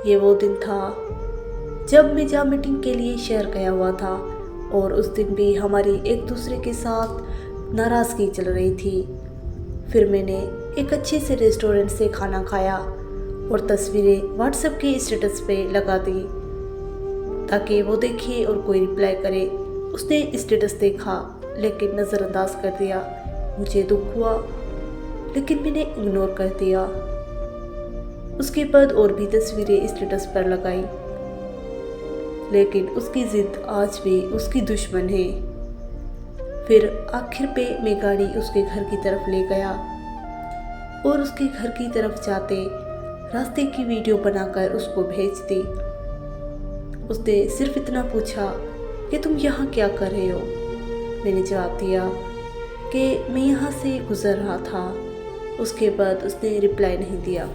ये वो दिन था जब मैं जॉब मीटिंग के लिए शहर गया हुआ था और उस दिन भी हमारी एक दूसरे के साथ नाराज़गी चल रही थी। फिर मैंने एक अच्छे से रेस्टोरेंट से खाना खाया और तस्वीरें व्हाट्सएप के स्टेटस पे लगा दी ताकि वो देखे और कोई रिप्लाई करे। उसने स्टेटस देखा लेकिन नज़रअंदाज कर दिया। मुझे दुख हुआ लेकिन मैंने इग्नोर कर दिया। उसके बाद और भी तस्वीरें स्टेटस पर लगाई लेकिन उसकी ज़िद आज भी उसकी दुश्मन है। फिर आखिर पे मैं गाड़ी उसके घर की तरफ ले गया और उसके घर की तरफ जाते रास्ते की वीडियो बनाकर उसको भेज दी। उसने सिर्फ इतना पूछा कि तुम यहाँ क्या कर रहे हो। मैंने जवाब दिया कि मैं यहाँ से गुज़र रहा था। उसके बाद उसने रिप्लाई नहीं दिया।